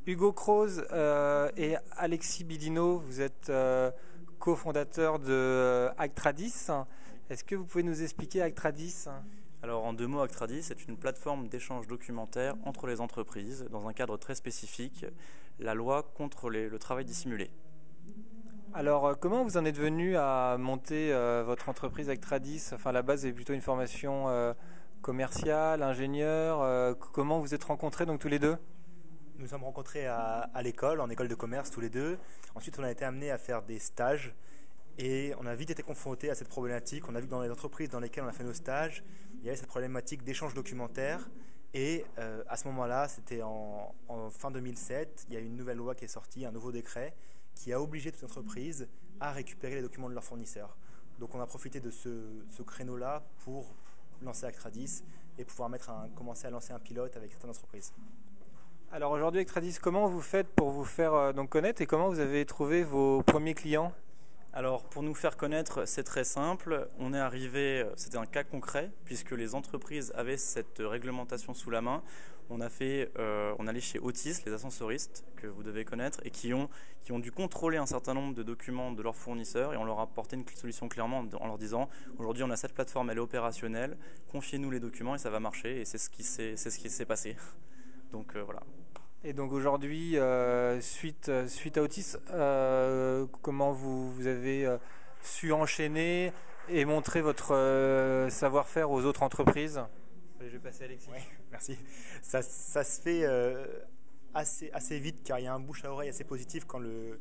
Hugo Croze et Alexis Bidino, vous êtes cofondateurs de Actradis. Est-ce que vous pouvez nous expliquer Actradis? Alors en deux mots, Actradis est une plateforme d'échange documentaire entre les entreprises dans un cadre très spécifique, la loi contre le travail dissimulé. Alors comment vous en êtes venu à monter votre entreprise Actradis? Enfin, à la base, c'est plutôt une formation commerciale, ingénieur. Comment vous êtes rencontrés donc tous les deux? Nous sommes rencontrés à l'école, en école de commerce tous les deux. Ensuite, on a été amenés à faire des stages et on a vite été confrontés à cette problématique. On a vu que dans les entreprises dans lesquelles on a fait nos stages, il y avait cette problématique d'échange documentaire. Et à ce moment-là, c'était en fin 2007, il y a une nouvelle loi qui est sortie, un nouveau décret, qui a obligé toute entreprise à récupérer les documents de leurs fournisseurs. Donc on a profité de ce créneau-là pour lancer Actradis et pouvoir commencer à lancer un pilote avec certaines entreprises. Alors aujourd'hui, Actradis, comment vous faites pour vous faire donc connaître et comment vous avez trouvé vos premiers clients? Alors pour nous faire connaître, c'est très simple. On est arrivé, c'était un cas concret, puisque les entreprises avaient cette réglementation sous la main. On allait chez Otis, les ascensoristes que vous devez connaître, et qui ont dû contrôler un certain nombre de documents de leurs fournisseurs, et on leur a apporté une solution clairement en leur disant aujourd'hui on a cette plateforme, elle est opérationnelle, confiez-nous les documents et ça va marcher, et c'est ce qui s'est passé. Donc voilà. Et donc aujourd'hui, suite à Otis, comment vous avez su enchaîner et montrer votre savoir-faire aux autres entreprises? Allez, je vais passer à Alexis. Oui, merci. Ça se fait assez vite car il y a un bouche à oreille assez positif quand le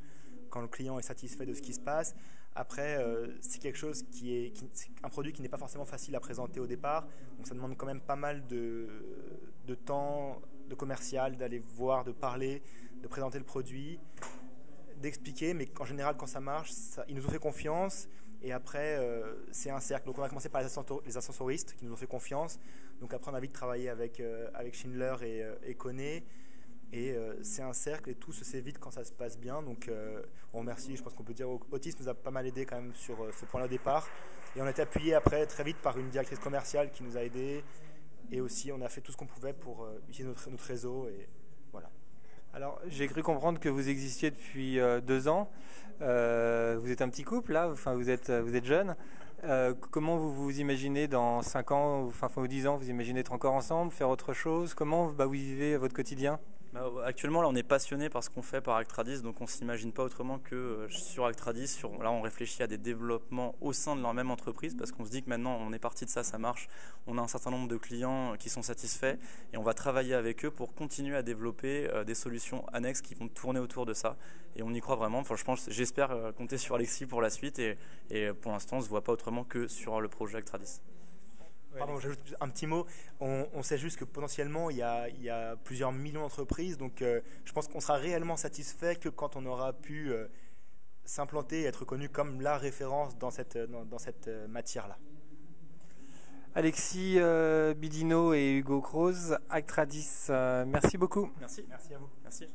client est satisfait de ce qui se passe. Après, c'est quelque chose c'est un produit qui n'est pas forcément facile à présenter au départ. Donc ça demande quand même pas mal de temps de commercial, d'aller voir, de parler, de présenter le produit, d'expliquer. Mais en général, quand ça marche, ils nous ont fait confiance. Et après, c'est un cercle. Donc on a commencé par les ascensoristes qui nous ont fait confiance. Donc après, on a vite travaillé avec Schindler et Kone. Et c'est un cercle et tout se fait vite quand ça se passe bien. Donc on remercie, je pense qu'on peut dire, Otis nous a pas mal aidé quand même sur ce point-là au départ. Et on a été appuyé après très vite par une directrice commerciale qui nous a aidés. Et aussi, on a fait tout ce qu'on pouvait pour utiliser notre réseau. Et voilà. Alors, j'ai cru comprendre que vous existiez depuis 2 ans. Vous êtes un petit couple, là. Enfin, vous êtes jeune. Comment vous imaginez dans 5 ans, enfin, ou 10 ans, vous imaginez être encore ensemble, faire autre chose? Comment vous vivez votre quotidien? Actuellement, là, on est passionné par ce qu'on fait par Actradis, donc on ne s'imagine pas autrement que sur Actradis. Là, on réfléchit à des développements au sein de leur même entreprise, parce qu'on se dit que maintenant, on est parti de ça marche. On a un certain nombre de clients qui sont satisfaits, et on va travailler avec eux pour continuer à développer des solutions annexes qui vont tourner autour de ça. Et on y croit vraiment. Enfin, j'espère compter sur Alexis pour la suite, et pour l'instant, on ne se voit pas autrement que sur le projet Actradis. Pardon, j'ajoute un petit mot. On sait juste que potentiellement, il y a plusieurs millions d'entreprises. Donc, je pense qu'on sera réellement satisfait que quand on aura pu s'implanter et être connu comme la référence dans cette matière-là. Alexis Bidino et Hugo Croze, Actradis, merci beaucoup. Merci à vous. Merci.